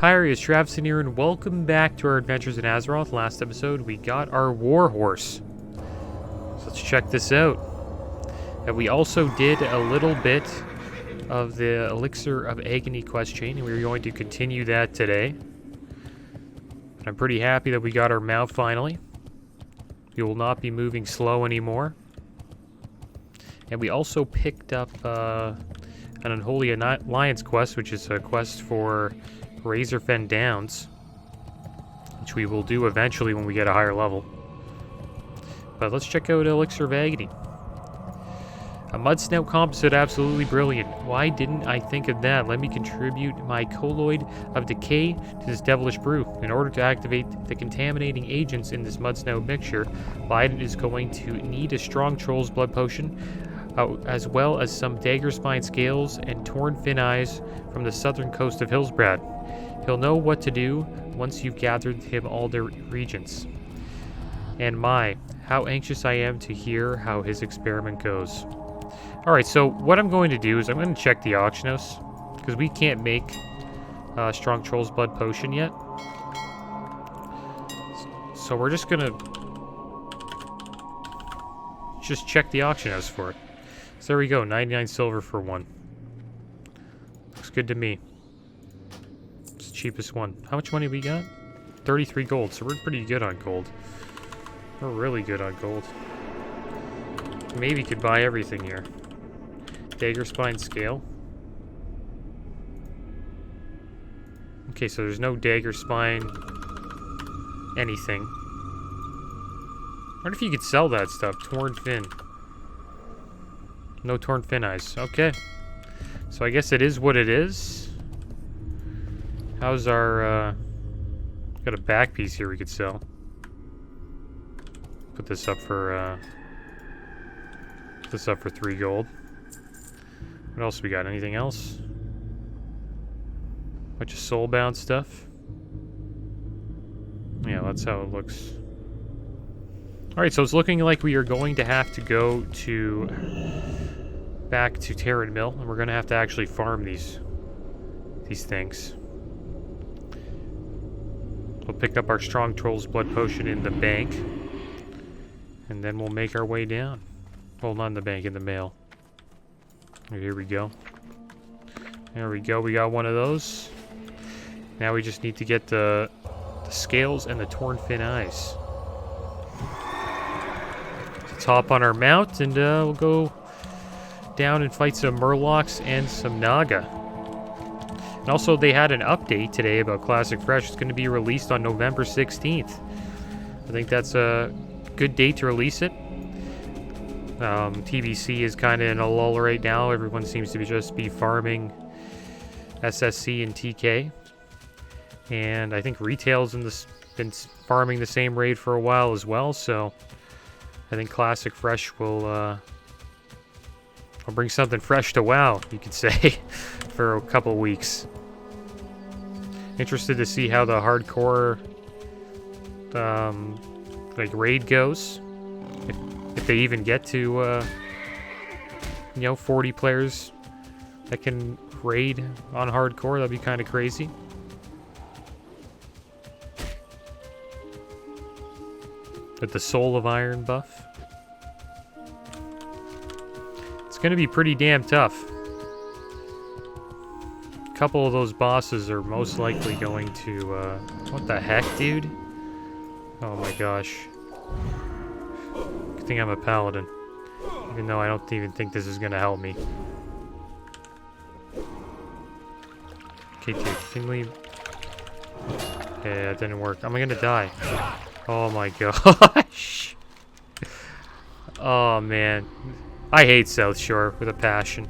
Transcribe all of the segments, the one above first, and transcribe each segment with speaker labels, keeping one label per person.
Speaker 1: Hi, it's Travis here, and welcome back to our adventures in Azeroth. Last episode, we got our warhorse. So let's check this out. And we also did a little bit of the Elixir of Agony quest chain, and we're going to continue that today. And I'm pretty happy that we got our mount finally. We will not be moving slow anymore. And we also picked up an Unholy Alliance quest, which is a quest for Razorfen Downs, which we will do eventually when we get a higher level. But let's check out Elixir of Agony. A mud snout composite, absolutely brilliant. Why didn't I think of that? Let me contribute my colloid of decay to this devilish brew. In order to activate the contaminating agents in this mud snout mixture, Biden is going to need a strong troll's blood potion, as well as some dagger spine scales and torn fin eyes from the southern coast of Hillsbrad. He'll know what to do once you've gathered him all the regents. And my, how anxious I am to hear how his experiment goes. Alright, so what I'm going to do is I'm going to check the auction house, because we can't make strong troll's blood potion yet. So we're just going to just check the auction house for it. So there we go, 99 silver for one. Looks good to me. It's the cheapest one. How much money we got? 33 gold, so we're pretty good on gold. We're really good on gold. Maybe could buy everything here. Dagger spine scale. Okay, so there's no dagger spine anything. I wonder if you could sell that stuff. Torn fin. No torn fin eyes. Okay. So I guess it is what it is. How's our, got a back piece here we could sell. Put this up for 3 gold. What else we got? Anything else? Bunch of soulbound stuff. Yeah, that's how it looks. Alright, so it's looking like we are going to have to go to back to Terran Mill, and we're going to have to actually farm these things. We'll pick up our Strong Troll's Blood Potion in the bank, and then we'll make our way down. Well, not in the bank, in the mail. Here we go. There we go, we got one of those. Now we just need to get the scales and the torn fin eyes. Let's hop on our mount, and we'll go down and fight some Murlocs and some Naga. And also, they had an update today about Classic Fresh. It's going to be released on November 16th. I think that's a good date to release it. TBC is kind of in a lull right now. Everyone seems to just be farming SSC and TK. And I think Retail's been farming the same raid for a while as well. So I think Classic Fresh will bring something fresh to WoW, you could say, for a couple weeks. Interested to see how the hardcore raid goes. If they even get to 40 players that can raid on hardcore, that'd be kind of crazy. With the Soul of Iron buff. It's going to be pretty damn tough. A couple of those bosses are most likely going to... what the heck, dude? Oh my gosh. Good thing I'm a paladin. Even though I don't even think this is going to help me. Okay, dude, can we... Yeah, it didn't work. I'm going to die. Oh my gosh. Oh man. I hate South Shore with a passion.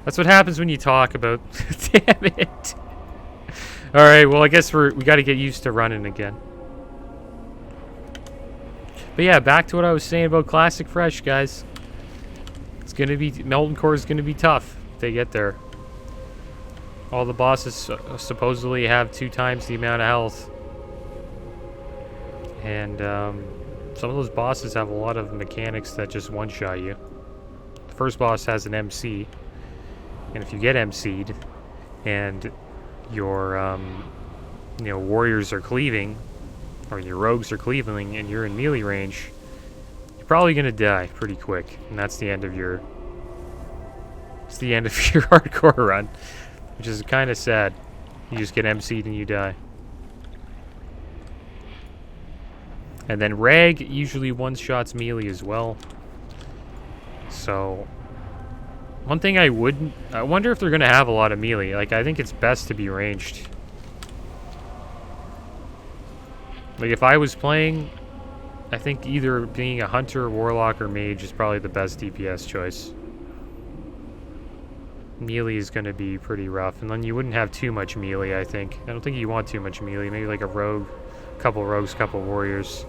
Speaker 1: That's what happens when you talk about... Damn it. Alright, well I guess we gotta get used to running again. But yeah, back to what I was saying about Classic Fresh, guys. It's gonna be... Molten Core is gonna be tough if they get there. All the bosses supposedly have 2 times the amount of health. And, some of those bosses have a lot of mechanics that just one-shot you. The first boss has an MC. And if you get MC'd, and your warriors are cleaving, or your rogues are cleaving, and you're in melee range, you're probably gonna die pretty quick, and that's the end of your hardcore run, which is kind of sad. You just get MC'd and you die. And then Rag usually one-shots melee as well. So, one thing I wonder if they're going to have a lot of melee. Like, I think it's best to be ranged. Like, if I was playing, I think either being a hunter, warlock, or mage is probably the best DPS choice. Melee is going to be pretty rough. And then you wouldn't have too much melee, I think. I don't think you want too much melee. Maybe like a rogue, couple rogues, couple warriors.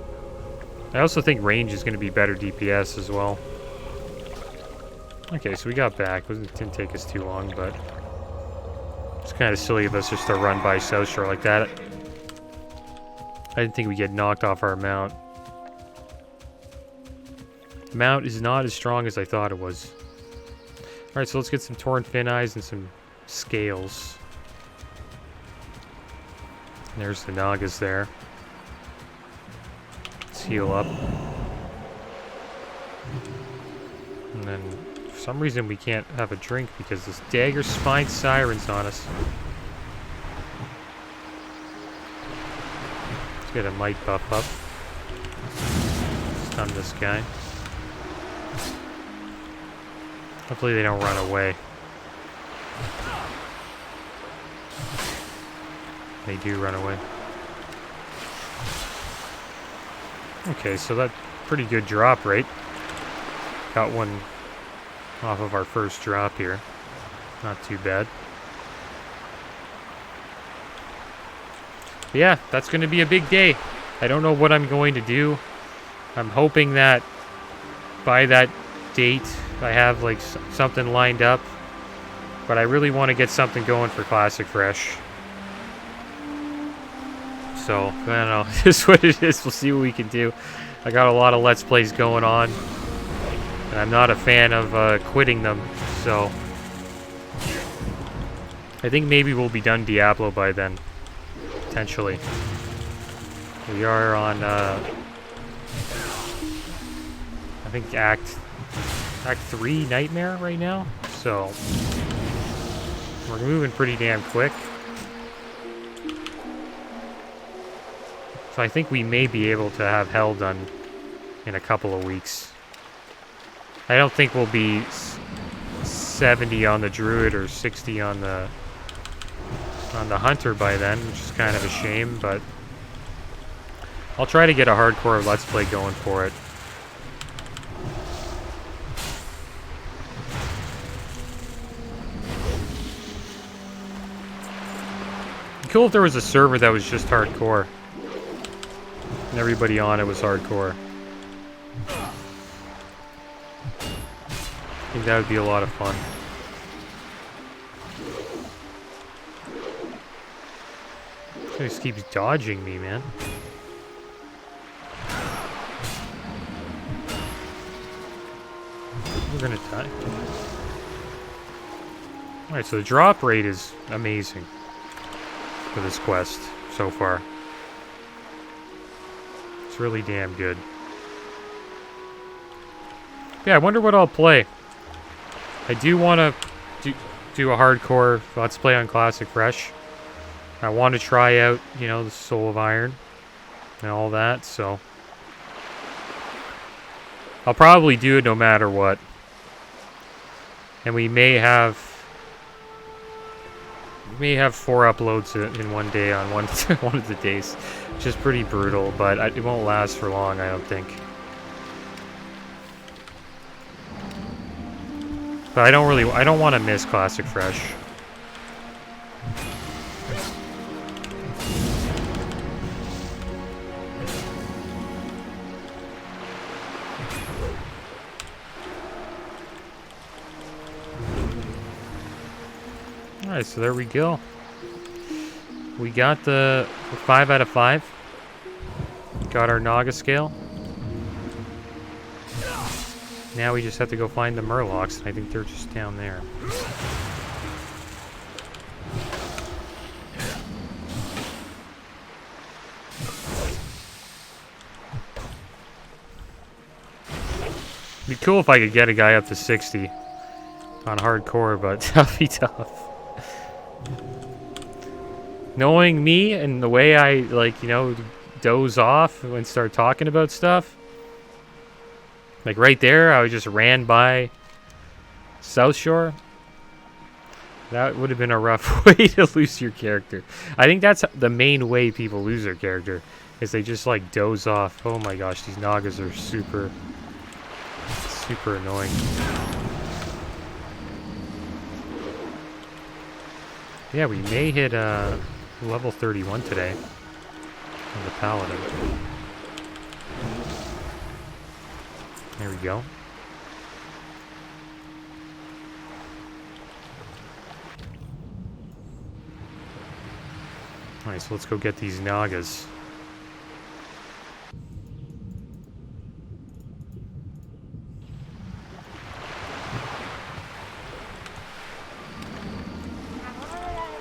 Speaker 1: I also think range is going to be better DPS as well. Okay, so we got back. It didn't take us too long, but it's kind of silly of us just to run by South Shore like that. I didn't think we'd get knocked off our mount. Mount is not as strong as I thought it was. Alright, so let's get some Torn Fin Eyes and some Scales. There's the Nagas there. Let's heal up. And then, for some reason, we can't have a drink because this Dagger Spine Siren's on us. Let's get a Might buff up. Stun this guy. Hopefully they don't run away. They do run away. Okay, so that's pretty good drop rate. Got one off of our first drop here. Not too bad. But yeah, that's going to be a big day. I don't know what I'm going to do. I'm hoping that by that date I have like something lined up, but I really want to get something going for Classic Fresh. So, I don't know. This is what it is. We'll see what we can do. I got a lot of Let's Plays going on, and I'm not a fan of quitting them, so I think maybe we'll be done Diablo by then, potentially. We are on, I think Act 3 Nightmare right now, so we're moving pretty damn quick. So I think we may be able to have Hell done in a couple of weeks. I don't think we'll be 70 on the Druid or 60 on the Hunter by then, which is kind of a shame, but I'll try to get a hardcore Let's Play going for it. Cool if there was a server that was just hardcore and everybody on it was hardcore. I think that would be a lot of fun. He just keeps dodging me, man. We're gonna die. Alright, so the drop rate is amazing for this quest so far. It's really damn good. Yeah, I wonder what I'll play. I do want to do a hardcore Let's Play on Classic Fresh. I want to try out, you know, the Soul of Iron and all that, so I'll probably do it no matter what. And we may have 4 uploads in one day on one of the days, which is pretty brutal, but it won't last for long, I don't think. But I don't want to miss Classic Fresh. Alright, so there we go. We got the 5 out of 5. Got our Naga scale. Now we just have to go find the Murlocs. I think they're just down there. It'd be cool if I could get a guy up to 60 on hardcore, but that'd be tough. Knowing me and the way I, like, you know, doze off and start talking about stuff. Like right there, I just ran by South Shore. That would have been a rough way to lose your character. I think that's the main way people lose their character, is they just like doze off. Oh my gosh, these Nagas are super annoying. Yeah, we may hit level 31 today on the Paladin. There we go. Alright, so let's go get these Nagas.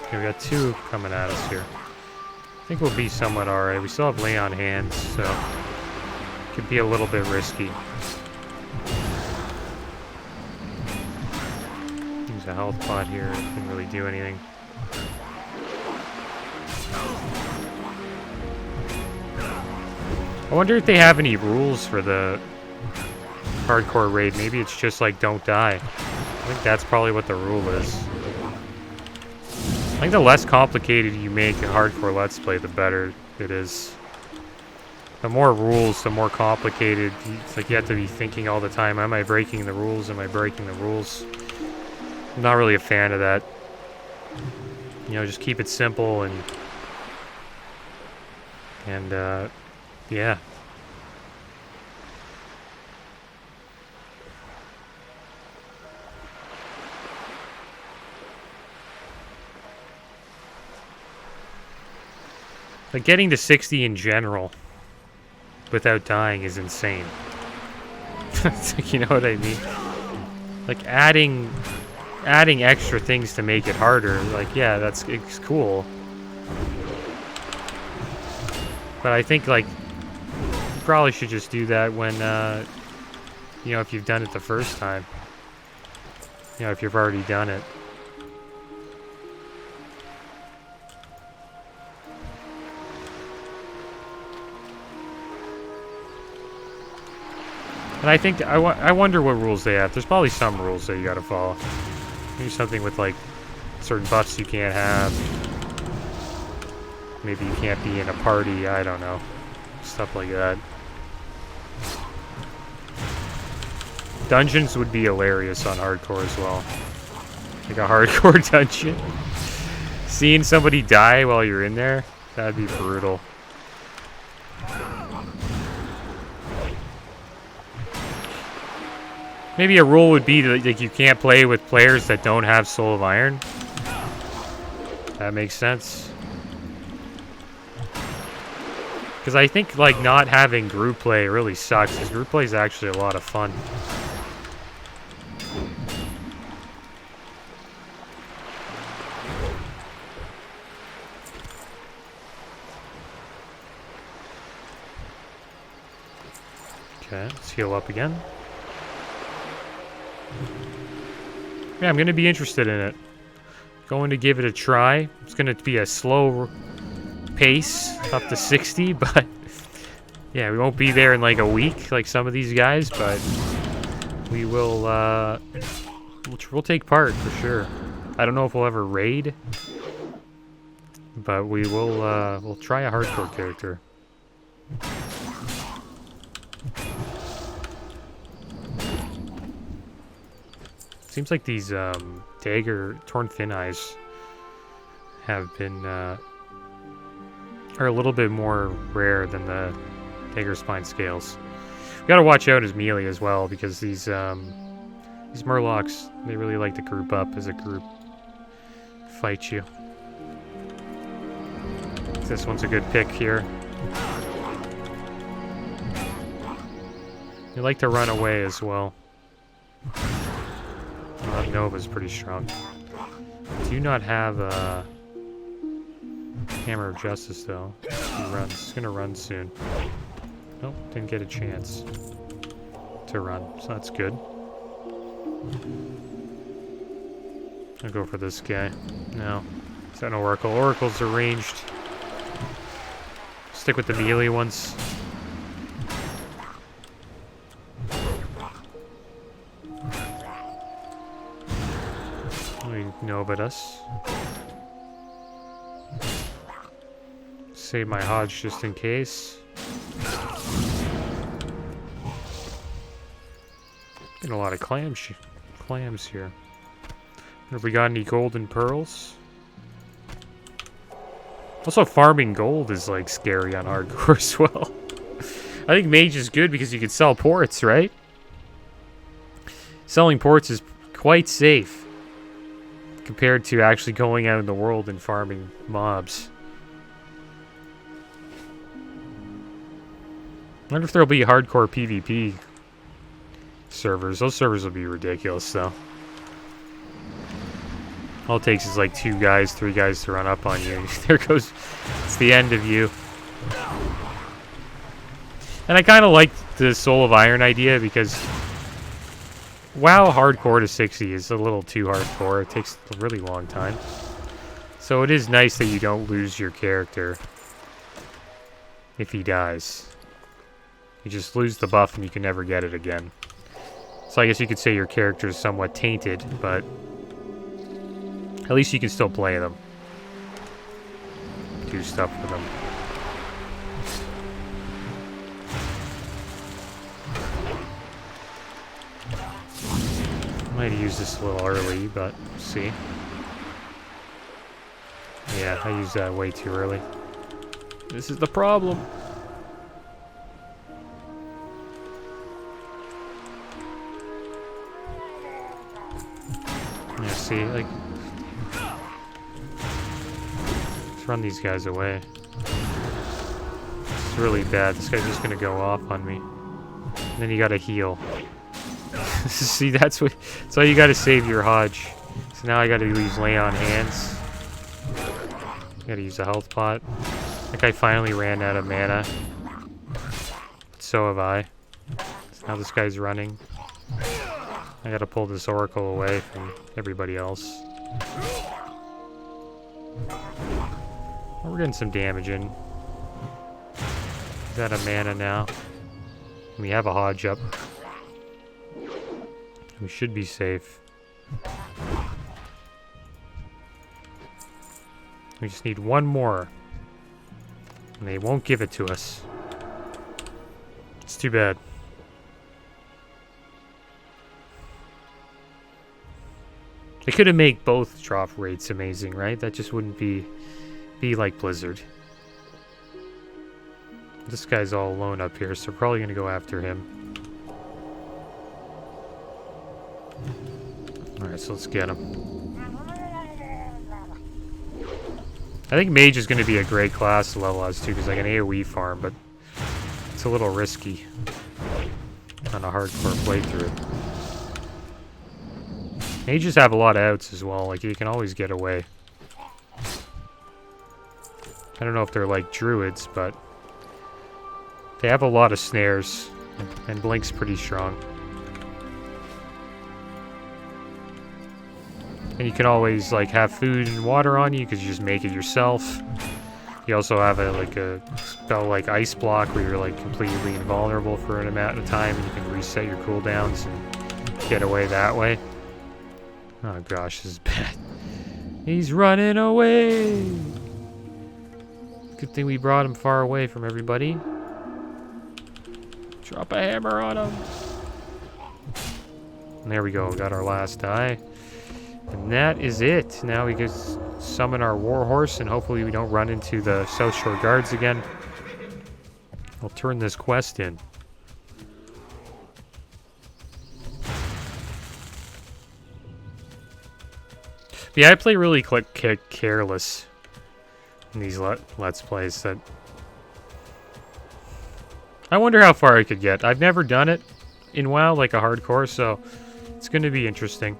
Speaker 1: Okay, we got two coming at us here. I think we'll be somewhat alright. We still have lay on hands, so it could be a little bit risky. Use a health pot here, didn't really do anything. I wonder if they have any rules for the hardcore raid. Maybe it's just like don't die. I think that's probably what the rule is. I think the less complicated you make a hardcore Let's Play, the better it is. The more rules, the more complicated. It's like you have to be thinking all the time, am I breaking the rules? Am I breaking the rules? I'm not really a fan of that. You know, just keep it simple and yeah. Like getting to 60 in general without dying is insane. Like, you know what I mean? Like adding extra things to make it harder. Like, yeah, it's cool. But I think, like, you probably should just do that when, you know, if you've done it the first time. You know, if you've already done it. And I think, I wonder what rules they have. There's probably some rules that you gotta follow. Maybe something with, like, certain buffs you can't have. Maybe you can't be in a party, I don't know. Stuff like that. Dungeons would be hilarious on hardcore as well. Like a hardcore dungeon. Seeing somebody die while you're in there, that'd be brutal. Maybe a rule would be that, like, you can't play with players that don't have Soul of Iron. That makes sense. Because I think, like, not having group play really sucks, because group play is actually a lot of fun. Okay, let's heal up again. Yeah, I'm going to be interested in it. Going to give it a try. It's going to be a slow pace up to 60, but yeah, we won't be there in like a week like some of these guys, but we will we'll take part for sure. I don't know if we'll ever raid, but we will we'll try a hardcore character. Seems like these dagger torn fin eyes have been are a little bit more rare than the dagger spine scales. We gotta watch out as melee as well, because these murlocs, they really like to group up as a group, fight you. This one's a good pick here. They like to run away as well. Nova's pretty strong. Do not have a Hammer of Justice though. He runs. He's gonna run soon. Nope, didn't get a chance to to run, so that's good. I'll go for this guy. No. Is that an Oracle? Oracles are ranged. Stick with the melee ones. We know about us. Save my Hodge just in case. Getting a lot of clams here. Have we got any golden pearls? Also, farming gold is like scary on hardcore as well. I think mage is good because you can sell ports, right? Selling ports is quite safe compared to actually going out in the world and farming mobs. I wonder if there'll be hardcore PvP servers. Those servers will be ridiculous, though. All it takes is like 2 guys, 3 guys to run up on you. There goes... It's the end of you. And I kind of like the Soul of Iron idea because... WoW hardcore to 60 is a little too hardcore. It takes a really long time. So it is nice that you don't lose your character if he dies. You just lose the buff and you can never get it again. So I guess you could say your character is somewhat tainted, but at least you can still play them. Do stuff with them. Might have used this a little early, but we'll see. Yeah, I used that way too early. This is the problem. Yeah, see, like... Let's run these guys away. It's really bad. This guy's just gonna go off on me. And then you gotta heal. See, that's how you gotta save your Hodge. So now I gotta use lay on hands. Gotta use a health pot. That guy finally ran out of mana. So have I. So now this guy's running. I gotta pull this Oracle away from everybody else. We're getting some damage in. He's out of mana now. We have a Hodge up. We should be safe. We just need one more. And they won't give it to us. It's too bad. They could have made both drop rates amazing, right? That just wouldn't be like Blizzard. This guy's all alone up here, so we're probably going to go after him. Alright, so let's get him. I think Mage is going to be a great class to level as too, because I can AoE farm, but it's a little risky on a hardcore playthrough. Mages have a lot of outs as well, like you can always get away. I don't know if they're like druids, but they have a lot of snares, and Blink's pretty strong. And you can always like have food and water on you because you just make it yourself. You also have a spell like Ice Block where you're like completely invulnerable for an amount of time and you can reset your cooldowns and get away that way. Oh gosh, this is bad. He's running away! Good thing we brought him far away from everybody. Drop a hammer on him! And there we go, got our last die. And that is it. Now we just summon our Warhorse and hopefully we don't run into the South Shore Guards again. I'll turn this quest in. Yeah, I play really careless in these Let's Plays. That I wonder how far I could get. I've never done it in WoW, like a hardcore, so it's going to be interesting.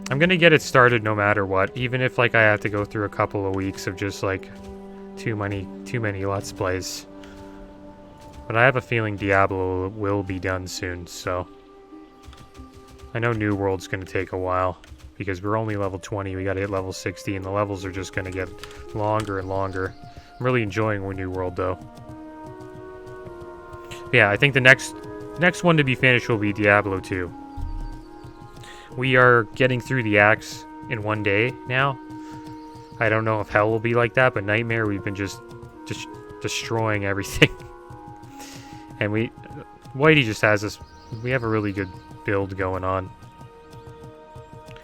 Speaker 1: I'm going to get it started no matter what, even if like I have to go through a couple of weeks of just like too many Let's Plays. But I have a feeling Diablo will be done soon, so... I know New World's going to take a while, because we're only level 20, we gotta hit level 60, and the levels are just going to get longer and longer. I'm really enjoying New World, though. Yeah, I think the next one to be finished will be Diablo 2. We are getting through the Axe in one day now. I don't know if Hell will be like that, but Nightmare, we've been just destroying everything. And Whitey just has us, we have a really good build going on.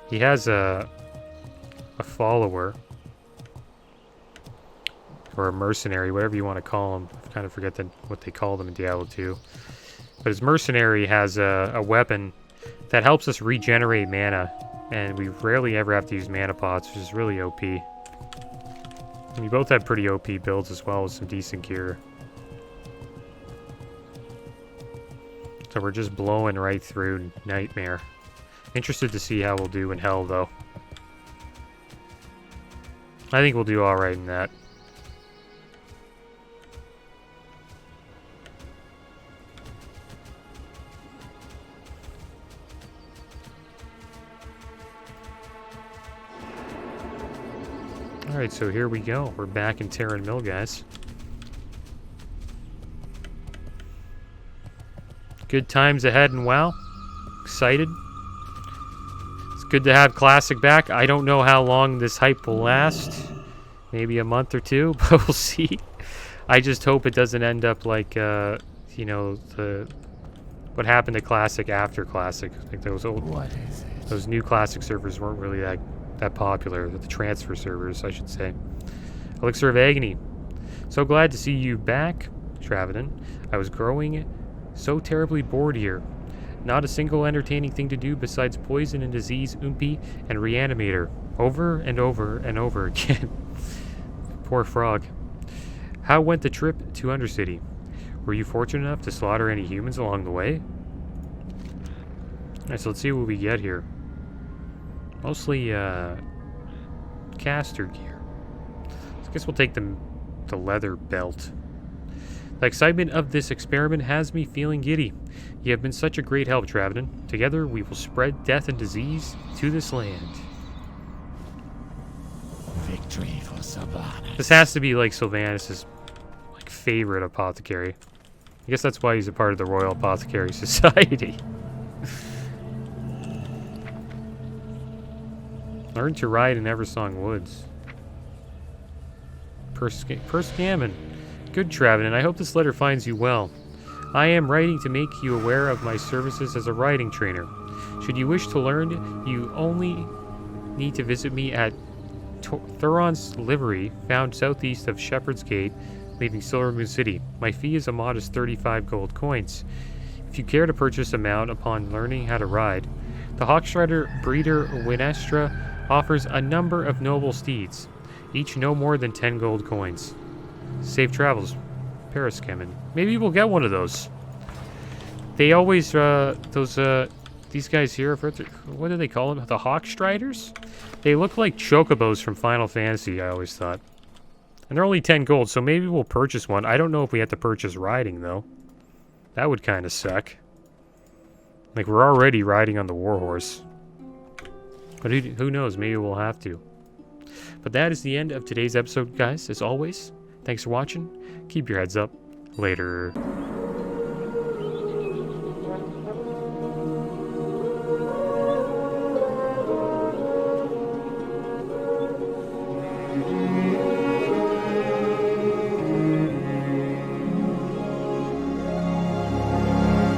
Speaker 1: He has a follower, or a mercenary, whatever you want to call him. I kind of forget what they call them in Diablo 2. But his mercenary has a weapon that helps us regenerate mana, and we rarely ever have to use mana pots, which is really OP. And we both have pretty OP builds as well, with some decent gear. So we're just blowing right through Nightmare. Interested to see how we'll do in Hell, though. I think we'll do alright in that. Alright, so here we go. We're back in Terran Mill, guys. Good times ahead in WoW. Excited. It's good to have Classic back. I don't know how long this hype will last. Maybe a month or two, but we'll see. I just hope it doesn't end up like, you know, what happened to Classic after Classic. Like those new Classic servers weren't really that popular. The transfer servers, I should say. Elixir of Agony. So glad to see you back, Travadin. I was growing so terribly bored here. Not a single entertaining thing to do besides poison and disease, Oompi, and reanimator. Over and over and over again. Poor frog. How went the trip to Undercity? Were you fortunate enough to slaughter any humans along the way? Alright, so let's see what we get here. Mostly, caster gear. So I guess we'll take the leather belt. The excitement of this experiment has me feeling giddy. You have been such a great help, Travadin. Together, we will spread death and disease to this land.
Speaker 2: Victory for Sylvanas.
Speaker 1: This has to be like Sylvanas' like favorite apothecary. I guess that's why he's a part of the Royal Apothecary Society. Learn to ride in Eversong Woods. Perscammon. Good, Travadin. I hope this letter finds you well. I am writing to make you aware of my services as a riding trainer. Should you wish to learn, you only need to visit me at Thuron's Livery, found southeast of Shepherd's Gate, leaving Silver Moon City. My fee is a modest 35 gold coins. If you care to purchase a mount upon learning how to ride, the Hawkstrider breeder Winestra offers a number of noble steeds, each no more than 10 gold coins. Safe travels, Perscammon. Maybe we'll get one of those. They always, these guys here, what do they call them? The Hawkstriders? They look like chocobos from Final Fantasy, I always thought. And they're only 10 gold, so maybe we'll purchase one. I don't know if we have to purchase riding, though. That would kind of suck. Like, we're already riding on the Warhorse. But who knows? Maybe we'll have to. But that is the end of today's episode, guys. As always, thanks for watching. Keep your heads up. Later.